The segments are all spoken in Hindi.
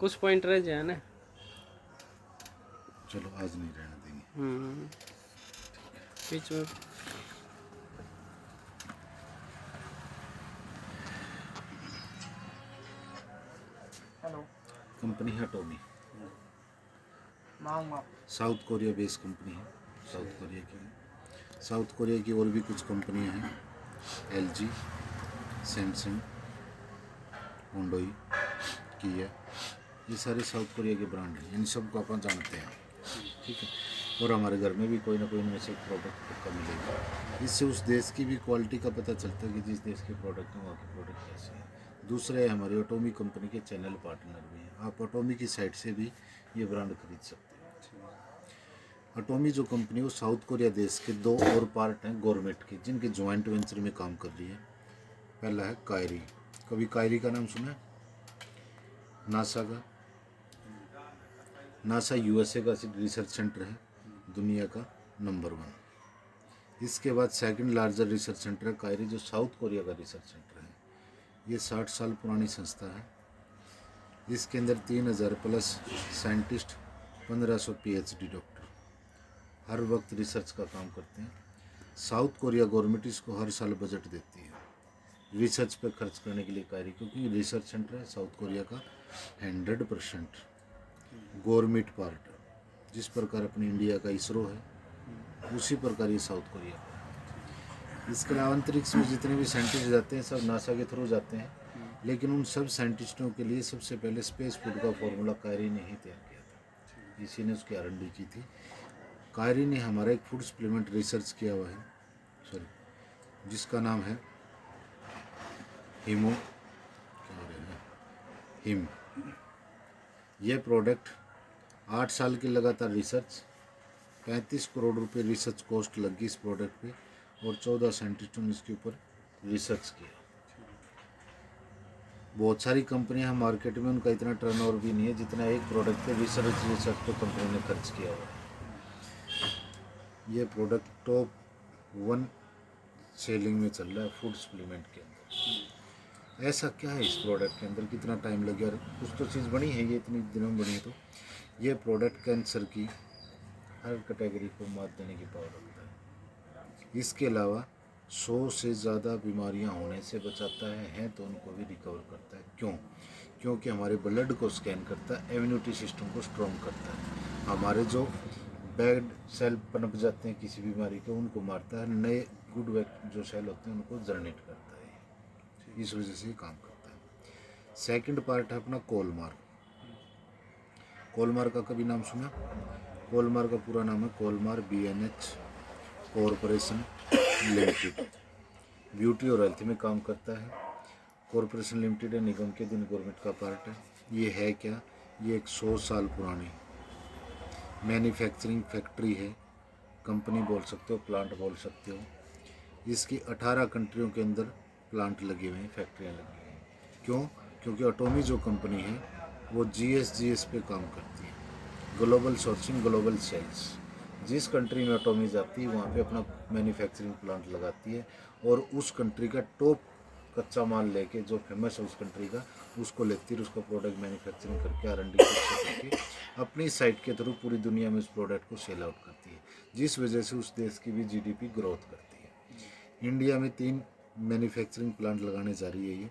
कुछ पॉइंट रह जाए ना। चलो आज नहीं रहने देंगे। बीच में हेलो कंपनी है अटोमी, मांग साउथ कोरिया बेस्ड कंपनी है, साउथ कोरिया की है। साउथ कोरिया की और भी कुछ कंपनियां हैं, LG, सैमसंग, होंडोई, किया, ये सारे साउथ कोरिया के ब्रांड हैं। इन सब को अपन जानते हैं, ठीक है। और हमारे घर में भी कोई ना कोई इनमें से प्रोडक्ट पक्का मिलेगा। इससे उस देश की भी क्वालिटी का पता चलता है कि जिस देश के प्रोडक्ट हैं वहाँ के प्रोडक्ट कैसे हैं। दूसरे हमारे अटोमी कंपनी के चैनल पार्टनर भी हैं, आप अटोमी की साइट से भी ये ब्रांड खरीद सकते हैं। अटोमी जो कंपनी है वो साउथ कोरिया देश के दो और पार्ट हैं गवर्नमेंट के, जिनके ज्वाइंट वेंचर में काम कर रही है। पहला है कायरी, कभी कायरी का नाम सुना है? नासा का, नासा USA का रिसर्च सेंटर है, दुनिया का नंबर 1। इसके बाद सेकंड लार्जर रिसर्च सेंटर है कायरी, जो साउथ कोरिया का रिसर्च सेंटर है। ये 60 साल पुरानी संस्था है। इसके अंदर 3000 प्लस साइंटिस्ट, 1500 PhD डॉक्टर हर वक्त रिसर्च का काम करते हैं। साउथ कोरिया गवर्नमेंट इसको हर साल बजट देती है रिसर्च पे खर्च करने के लिए कायरी, क्योंकि रिसर्च सेंटर है साउथ कोरिया का 100% गवर्नमेंट पार्ट। जिस प्रकार अपनी इंडिया का इसरो है, उसी प्रकार ये साउथ कोरिया का है। इसके अलावा अंतरिक्ष में जितने भी साइंटिस्ट जाते हैं सब नासा के थ्रू जाते हैं, लेकिन उन सब साइंटिस्टों के लिए सबसे पहले स्पेस फूड का फॉर्मूला कायरी ने ही तैयार किया था। इसी ने उसकी R&D की थी। कायरी ने हमारा एक फूड सप्लीमेंट रिसर्च किया हुआ है, सॉरी, जिसका नाम है हिमो, हिम। यह प्रोडक्ट 8 साल की लगातार रिसर्च, 35 करोड़ रुपए रिसर्च कॉस्ट लगी इस प्रोडक्ट पे, और 14 साइंटिस्टों ने इसके ऊपर रिसर्च किया। बहुत सारी कंपनियां मार्केट में, उनका इतना टर्नओवर भी नहीं है जितना एक प्रोडक्ट पे रिसर्च पे कंपनी ने खर्च किया हुआ है। ये प्रोडक्ट टॉप 1 सेलिंग में चल रहा है फूड सप्लीमेंट के अंदर। ऐसा क्या है इस प्रोडक्ट के अंदर, कितना टाइम लगे और कुछ तो चीज़ बनी है, ये इतनी दिनों में बनी है। तो ये प्रोडक्ट कैंसर की हर कैटेगरी को मात देने की पावर रखता है। इसके अलावा 100 से ज़्यादा बीमारियां होने से बचाता है तो उनको भी रिकवर करता है। क्यों? क्योंकि हमारे ब्लड को स्कैन करता है, इम्यूनिटी सिस्टम को स्ट्रॉन्ग करता है, हमारे जो बैड सेल पनप जाते हैं किसी बीमारी के उनको मारता है, नए गुड जो सेल होते हैं उनको जनरेट करता है। इस वजह से ये काम करता है। सेकंड पार्ट है अपना कोलमार। कोलमार का कभी नाम सुना? कोलमार का पूरा नाम है कोलमार BNH कॉरपोरेशन लिमिटेड। ब्यूटी और हेल्थ में काम करता है। कॉरपोरेशन लिमिटेड है, निगम के दिन गवर्नमेंट का पार्ट है। ये है क्या? ये एक 100 साल पुरानी मैन्युफैक्चरिंग फैक्ट्री है, कंपनी बोल सकते हो, प्लांट बोल सकते हो। इसकी 18 कंट्रियों के अंदर प्लांट लगे हुए हैं, फैक्ट्रियाँ लगी हुई हैं। क्यों? क्योंकि अटोमी जो कंपनी है वो GS पे काम करती है, ग्लोबल सोर्सिंग ग्लोबल सेल्स। जिस कंट्री में अटोमी जाती है वहाँ पे अपना मैन्युफैक्चरिंग प्लांट लगाती है, और उस कंट्री का टॉप कच्चा माल लेके जो फेमस है उस कंट्री का, उसको लेती है, उसका प्रोडक्ट मैन्युफैक्चरिंग करके R&D करके अपनी साइट के थ्रू पूरी दुनिया में उस प्रोडक्ट को सेल आउट करती है, जिस वजह से उस देश की भी GDP ग्रोथ करती है। इंडिया में 3 मैन्युफैक्चरिंग प्लांट लगाने जा रही है ये,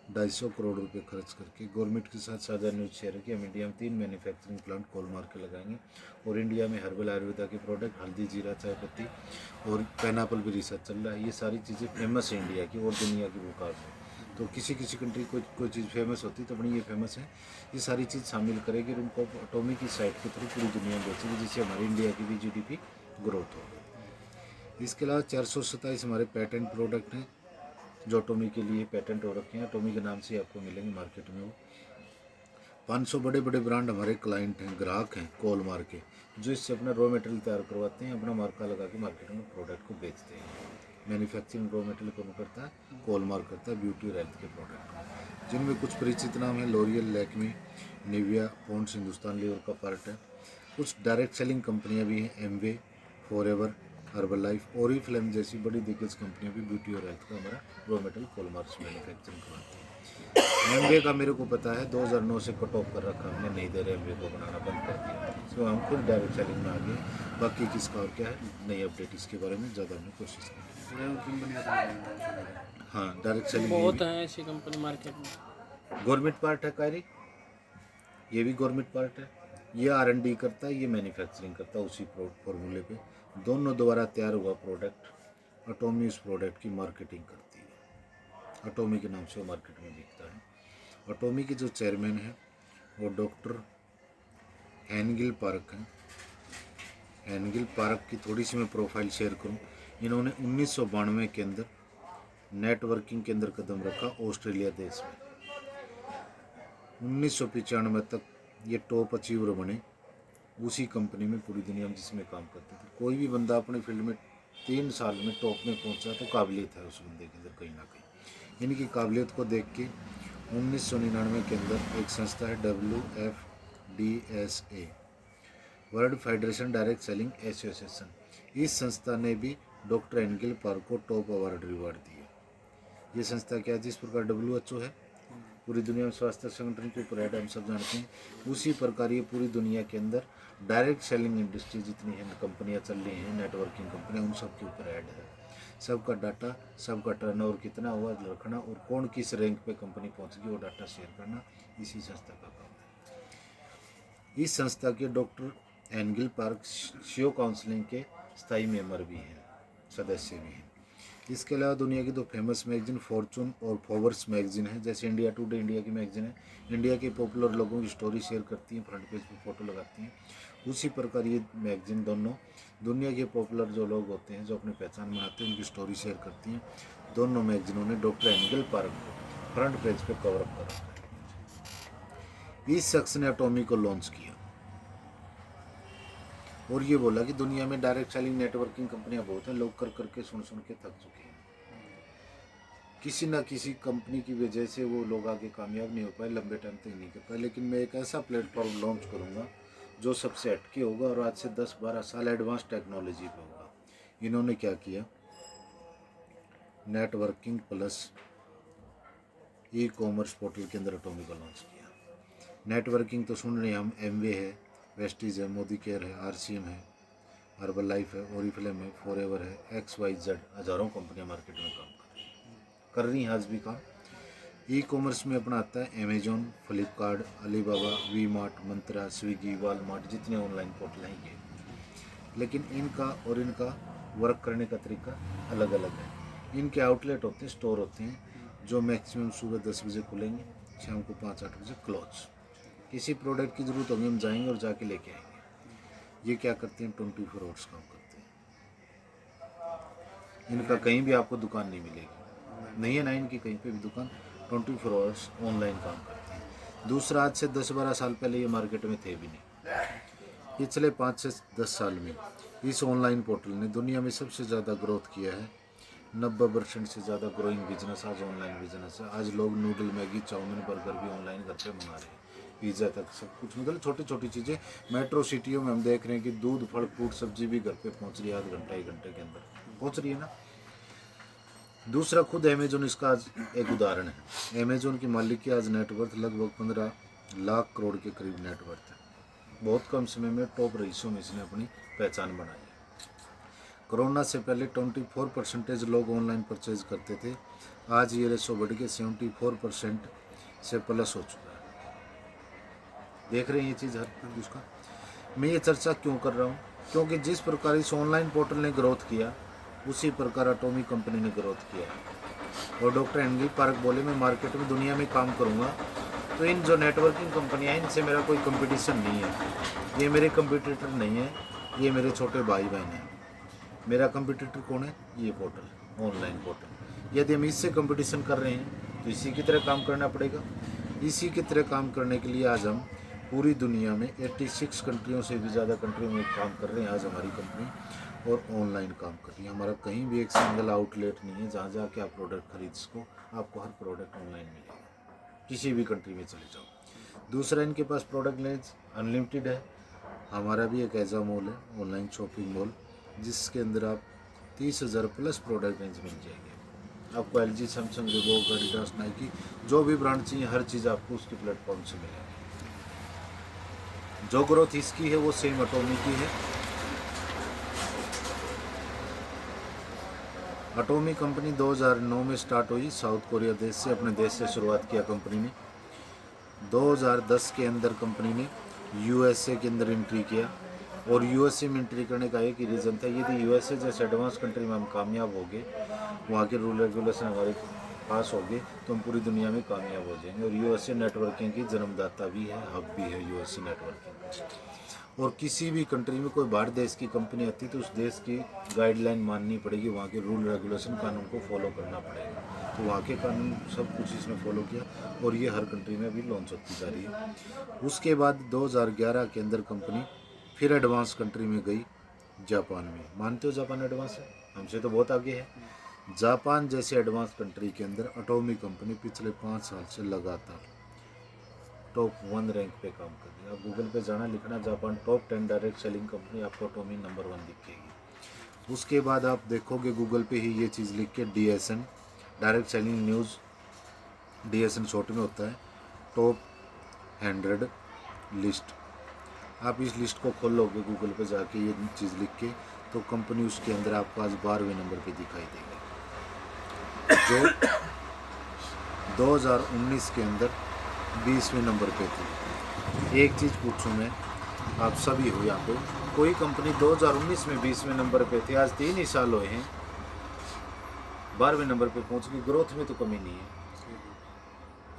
250 करोड़ रुपए खर्च करके। गवर्नमेंट के साथ साझा न्यूज़ शेयर है कि हम इंडिया में 3 मैन्युफैक्चरिंग प्लांट कोलमार के लगाएंगे, और इंडिया में हर्बल आयुर्वेदा के प्रोडक्ट, हल्दी, जीरा, चाय पत्ती और पाइनएप्पल भी रिसर्च चल रहा है। ये सारी चीज़ें फेमस है इंडिया की और दुनिया की मुकाबले। तो किसी किसी कंट्री कोई चीज़ फेमस होती है तो अपनी ये फेमस है, ये सारी चीज़ शामिल करेगी और उनको अटोमी की साइट के थ्रू पूरी दुनिया में बेचेगी, जिससे हमारी इंडिया की भी GDP ग्रोथ होगी। इसके अलावा 427 हमारे पेटेंट प्रोडक्ट हैं जो अटोमी के लिए पेटेंट हो रखे हैं, अटोमी के नाम से आपको मिलेंगे मार्केट में। वो 500 बड़े बड़े ब्रांड हमारे क्लाइंट हैं, ग्राहक हैं कोलमार के, जो इससे अपना रॉ मटेरियल तैयार करवाते हैं, अपना मार्का लगा के मार्केट में प्रोडक्ट को बेचते हैं। मैन्युफैक्चरिंग रॉ मटेरियल कौन करता है? कोलमार करता है, ब्यूटी और हेल्थ के प्रोडक्ट, जिनमें कुछ परिचित नाम हैं, L'Oreal, Lakme, Nivea, Pond's, Hindustan Lever का पार्ट है। कुछ डायरेक्ट सेलिंग कंपनियां भी हैं, Amway, Forever, Herbalife, Oriflame जैसी बड़ी दिग्गज कंपनियां भी ब्यूटी और हेल्थ का हमारा रॉ मटेरियल कोलमार से मैन्युफैक्चरिंग करवाती हैं। एमवे का मेरे को पता है 2009 से कट ऑफ कर रखा हमने, नहीं दे रहे एमवे को बनाना बंद कर दिया। तो हम खुद डायरेक्ट सेलिंग में आ गए। बाकी किसका और क्या है नई अपडेट इसके बारे में ज़्यादा हमने कोशिश की। हाँ डायरेक्ट सेलिंग बहुत हैं ऐसी कंपनी मार्केट में। गवर्नमेंट पार्ट है कायरी, ये भी गवर्नमेंट पार्ट है। ये R&D करता है, ये मैन्युफैक्चरिंग करता है उसी फॉर्मूले पे। दोनों द्वारा तैयार हुआ प्रोडक्ट अटोमी उस प्रोडक्ट की मार्केटिंग करती है। अटोमी के नाम से वो मार्केट में बिकता है। अटोमी के जो चेयरमैन हैं वो डॉक्टर एनगिल पार्क हैं। एनगिल पार्क की थोड़ी सी मैं प्रोफाइल शेयर करूं। इन्होंने 1992 के अंदर नेटवर्किंग के अंदर कदम रखा ऑस्ट्रेलिया देश में। 1995 तक ये टॉप अचीवर बने उसी कंपनी में पूरी दुनिया में जिसमें काम करते थे। कोई भी बंदा अपने फील्ड में 3 साल में टॉप में पहुंचा तो काबिलियत है उस बंदे के अंदर कहीं ना कहीं। इनकी काबिलियत को देख के 1999 के अंदर एक संस्था है WFDSA, world federation direct selling association, इस संस्था ने भी डॉक्टर एनगिल पार्क को टॉप अवार्ड रिवार्ड दिया। ये संस्था क्या है? जिस प्रकार WHO है पूरी दुनिया में स्वास्थ्य संगठन के ऊपर हम सब जानते हैं, उसी प्रकार ये पूरी दुनिया के अंदर डायरेक्ट सेलिंग इंडस्ट्री जितनी है कंपनियां चल रही हैं, नेटवर्किंग कंपनियां, उन सब के ऊपर ऐड है। सबका डाटा, सबका टर्नओवर कितना हुआ रखना और कौन किस रैंक पे कंपनी पहुंच गई वो डाटा शेयर करना इसी संस्था का काम है। इस संस्था के डॉक्टर एनगिल पार्क सीईओ काउंसिलिंग के स्थायी मेंबर भी हैं, सदस्य भी हैं। इसके अलावा दुनिया की 2 फेमस मैगजीन फॉर्चून और फोर्ब्स मैगजीन है। जैसे इंडिया टुडे इंडिया की मैगजीन है, इंडिया के पॉपुलर लोगों की स्टोरी शेयर करती हैं, फ्रंट पेज पे फोटो लगाती हैं। उसी प्रकार ये मैगजीन दोनों दुनिया के पॉपुलर जो लोग होते हैं, जो अपनी पहचान बनाते हैं, उनकी स्टोरी शेयर करती हैं। दोनों मैगजीनों ने डॉक्टर एनगिल पार्क को फ्रंट पेज पे कवर अप कर रखा है। इस शख्स ने अटोमी को लॉन्च किया और ये बोला कि दुनिया में डायरेक्ट सेलिंग नेटवर्किंग कंपनियां बहुत हैं, लोग कर करके सुन के थक चुके हैं। किसी ना किसी कंपनी की वजह से वो लोग आगे कामयाब नहीं हो पाए, लंबे टाइम तक नहीं कर पाए। लेकिन मैं एक ऐसा प्लेटफॉर्म लॉन्च करूंगा जो सबसे हटके होगा और आज से 10-12 साल एडवांस टेक्नोलॉजी पे होगा। इन्होंने क्या किया? नेटवर्किंग प्लस ई-कॉमर्स पोर्टल के अंदर अटोमी को लॉन्च किया। नेटवर्किंग तो सुन रहे हैं हम, एमवे है, वेस्टीज है, मोदी केयर है, RCM है, हर्बल लाइफ है, ओरिफ्लेम है, फॉरएवर है, XYZ, हज़ारों कंपनियां मार्केट में काम कर रही हैं आज भी काम। ई-कॉमर्स में अपना आता है Amazon, Flipkart, Alibaba, V Mart, Myntra, Swiggy, Walmart, जितने ऑनलाइन पोर्टल हैं ये। लेकिन इनका और इनका वर्क करने का तरीका अलग अलग है। इनके आउटलेट होते हैं, स्टोर होते हैं, जो मैक्सिमम सुबह 10 बजे खुलेंगे, शाम को 5-8 बजे क्लोज। किसी प्रोडक्ट की ज़रूरत होगी हम जाएंगे और जाके लेके आएंगे। ये क्या करते हैं? 24 आवर्स काम करते हैं। इनका कहीं भी आपको दुकान नहीं मिलेगी, नहीं है ना इनकी कहीं पे भी दुकान, 24 आवर्स ऑनलाइन काम करते हैं। दूसरा, आज से 10-12 साल पहले ये मार्केट में थे भी नहीं। पिछले 5 से 10 साल में इस ऑनलाइन पोर्टल ने दुनिया में सबसे ज़्यादा ग्रोथ किया है। 90% से ज़्यादा ग्रोइंग बिजनेस आज ऑनलाइन बिजनेस है। आज लोग नूडल, मैगी, चाउमीन, बर्गर भी ऑनलाइन घर पे मंगा रहे हैं, पिज़्ज़ा तक सब कुछ, मतलब छोटी छोटी चीज़ें। मेट्रो सिटियों में हम देख रहे हैं कि दूध, फल, फ्रूट, सब्जी भी घर पे पहुंच रही है, आध घंटा 1 घंटे के अंदर पहुंच रही है ना। दूसरा, खुद अमेजोन इसका आज एक उदाहरण है। अमेजोन की मालिक की आज नेटवर्थ लगभग 15 लाख करोड़ के करीब नेटवर्थ है। बहुत कम समय में टॉप रईसों में इसने अपनी पहचान बनाई है। कोरोना से पहले 24% लोग ऑनलाइन परचेज करते थे, आज ये रेशो बढ़ के 74% से प्लस हो चुका है। देख रहे हैं ये चीज़ हर उसका। मैं ये चर्चा क्यों कर रहा हूँ? क्योंकि जिस प्रकार इस ऑनलाइन पोर्टल ने ग्रोथ किया, उसी प्रकार अटोमी कंपनी ने ग्रोथ किया है। और डॉक्टर एनगिल पार्क बोले मैं मार्केट में दुनिया में काम करूँगा, तो इन जो नेटवर्किंग कंपनियाँ हैं इनसे मेरा कोई कंपटीशन नहीं है, ये मेरे कंपटीटर नहीं है, ये मेरे छोटे भाई बहन हैं। मेरा कंपटीटर कौन है? ये पोर्टल, ऑनलाइन पोर्टल। यदि हम इससे कंपटीशन कर रहे हैं तो इसी की तरह काम करना पड़ेगा। इसी की तरह काम करने के लिए आज हम पूरी दुनिया में 86 कंट्रियों से भी ज़्यादा कंट्रियों में काम कर रहे हैं आज हमारी कंपनी, और ऑनलाइन काम कर रही है। हमारा कहीं भी एक सिंगल आउटलेट नहीं है जहाँ जाके आप प्रोडक्ट खरीद सको। आपको हर प्रोडक्ट ऑनलाइन मिलेगा, किसी भी कंट्री में चले जाओ। दूसरा, इनके पास प्रोडक्ट रेंज अनलिमिटेड है। हमारा भी एक ऐसा मॉल है, ऑनलाइन शॉपिंग मॉल, जिसके अंदर आप 30,000 प्लस प्रोडक्ट रेंज मिल जाएगी। आपको LG, Samsung, Reebok, Adidas, Nike जो भी ब्रांड चाहिए हर चीज़ आपको उसके प्लेटफॉर्म से मिलेगी। जो ग्रोथ इसकी है वो सेम एटॉमी की है। एटॉमी कंपनी 2009 में स्टार्ट हुई साउथ कोरिया देश से, अपने देश से शुरुआत किया कंपनी ने। 2010 के अंदर कंपनी ने USA के अंदर एंट्री किया, और USA में एंट्री करने का एक ही रीज़न था, यदि USA जैसे एडवांस कंट्री में हम कामयाब हो गए, वहाँ के रूल रेगुलेशन हमारे पास हो गए, तो हम पूरी दुनिया में कामयाब हो जाएंगे। और USA नेटवर्किंग की जन्मदाता भी है, हब भी है USA नेटवर्किंग। और किसी भी कंट्री में कोई बाहर देश की कंपनी आती है तो उस देश की गाइडलाइन माननी पड़ेगी, वहाँ के रूल रेगुलेशन कानून को फॉलो करना पड़ेगा। तो वहाँ के कानून सब कुछ इसने फॉलो किया, और ये हर कंट्री में भी लॉन्च होती जा रही है। उसके बाद 2011 के अंदर कंपनी फिर एडवांस कंट्री में गई, जापान में। मानते हो जापान एडवांस है? हमसे तो बहुत आगे है। जापान जैसे एडवांस कंट्री के अंदर एटॉमी कंपनी पिछले 5 साल से लगातार टॉप 1 रैंक पे काम कर रही है। आप गूगल पे जाना, लिखना Japan top 10 direct selling company, आपको एटॉमी नंबर 1 दिखेगी। उसके बाद आप देखोगे गूगल पे ही ये चीज़ लिख के DSN, direct selling news, DSN short में होता है, टॉप 100 लिस्ट। आप इस लिस्ट को खोलोगे गूगल पे जाके ये चीज़ लिख के, तो कंपनी उसके अंदर आपको आज 12वें नंबर पे दिखाई देगी, जो 2019 के अंदर 20वें नंबर पे थी। एक चीज़ पूछूं मैं, आप सभी हो यहाँ पे, कोई कंपनी 2019 में 20वें नंबर पे थी, आज 3 ही साल हुए हैं 12वें नंबर पे पहुँच गई। ग्रोथ में तो कमी नहीं है।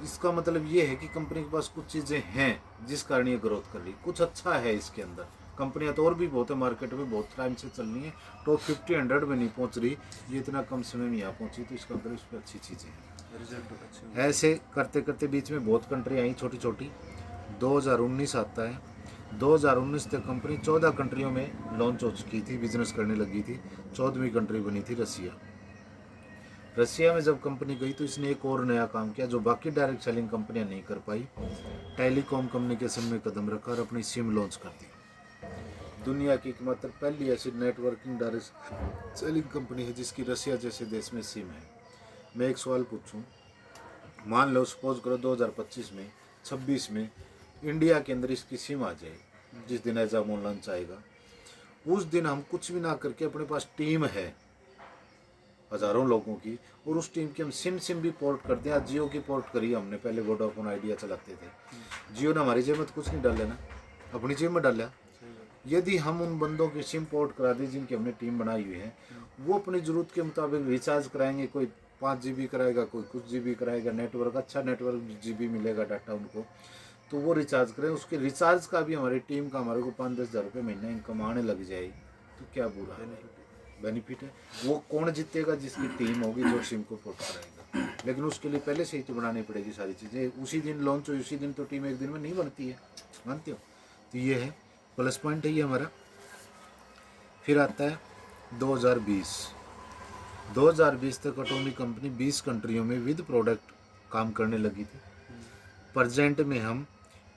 इसका मतलब ये है कि कंपनी के पास कुछ चीज़ें हैं जिस कारण ये ग्रोथ कर रही है, कुछ अच्छा है इसके अंदर। कंपनियां तो और भी बहुत है मार्केट में, बहुत टाइम से चल रही है, टॉप 50 100 में नहीं पहुंच रही, ये इतना कम समय में यहाँ पहुंची, तो इसका मतलब इस पर अच्छी चीज़ें हैं। रिजल्ट अच्छे ऐसे करते करते बीच में बहुत कंट्री आई छोटी छोटी। 2019 आता है, 2019 तक कंपनी 14 कंट्रियों में लॉन्च हो चुकी थी, बिजनेस करने लगी थी। 14वीं कंट्री बनी थी रसिया। रसिया में जब कंपनी गई तो इसने एक और नया काम किया जो बाकी डायरेक्ट सेलिंग कंपनियां नहीं कर पाई। टेलीकॉम कम्युनिकेशन में कदम रखा और अपनी सिम लॉन्च कर दी। दुनिया की एकमात्र पहली ऐसी नेटवर्किंग डायरेक्ट सेलिंग कंपनी है जिसकी रसिया जैसे देश में सिम है। मैं एक सवाल पूछूं, मान लो सपोज करो 2025 में 26 में इंडिया के अंदर इसकी सिम आ जाए, जिस दिन एग्जाम लॉन्च आएगा, उस दिन हम कुछ भी ना करके अपने पास टीम है हज़ारों लोगों की, और उस टीम की हम सिम भी पोर्ट कर दें। आज जियो की पोर्ट करी हमने, पहले वोडाफोन आइडिया चलाते थे। जियो ने हमारी जेब में तो कुछ नहीं डाला ना, अपनी जेब में डाला। यदि हम उन बंदों की सिम पोर्ट करा दें जिनकी हमने टीम बनाई हुई है, वो अपनी ज़रूरत के मुताबिक रिचार्ज कराएंगे, कोई 5 GB कराएगा, कोई कुछ GB कराएगा, नेटवर्क अच्छा नेटवर्क GB मिलेगा डाटा उनको, तो वो रिचार्ज करें। उसके रिचार्ज का भी हमारी टीम का हमारे को 5-10 हज़ार रुपये महीना इनकम आने लग जाएगी, तो क्या बुरा है? बेनिफिट है। वो कौन जीतेगा? जिसकी टीम होगी, जो सिम को पोर्ट कराएगा। लेकिन उसके लिए पहले से ही तो बनानी पड़ेगी सारी चीज़ें। उसी दिन लॉन्च हो, उसी दिन तो टीम एक दिन में नहीं बनती है, मानते हो? तो ये है प्लस पॉइंट है ये हमारा। फिर आता है 2020 तक एटॉमी कंपनी 20 कंट्रियों में विद प्रोडक्ट काम करने लगी थी। प्रेजेंट में हम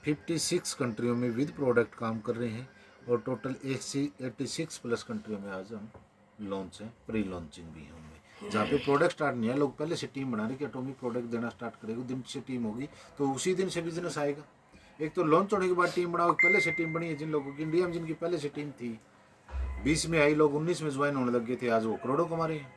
56 कंट्रियों में विद प्रोडक्ट काम कर रहे हैं, और टोटल 86 प्लस कंट्रियों में आज हम लॉन्च है, प्री लॉन्चिंग भी है उनमें, जहाँ पे प्रोडक्ट स्टार्ट नहीं है। लोग पहले से टीम बना रहे कि एटॉमी प्रोडक्ट देना स्टार्ट करेगा, दिन से टीम होगी तो उसी दिन से बिजनेस आएगा। एक तो लॉन्च होने के बाद टीम बनाओ, पहले से टीम बनी है जिन लोगों की, इंडिया में जिनकी पहले से टीम थी, 20 में आई, लोग 19 में ज्वाइन होने लग गए थे, आज वो करोड़ों कमा रहे हैं।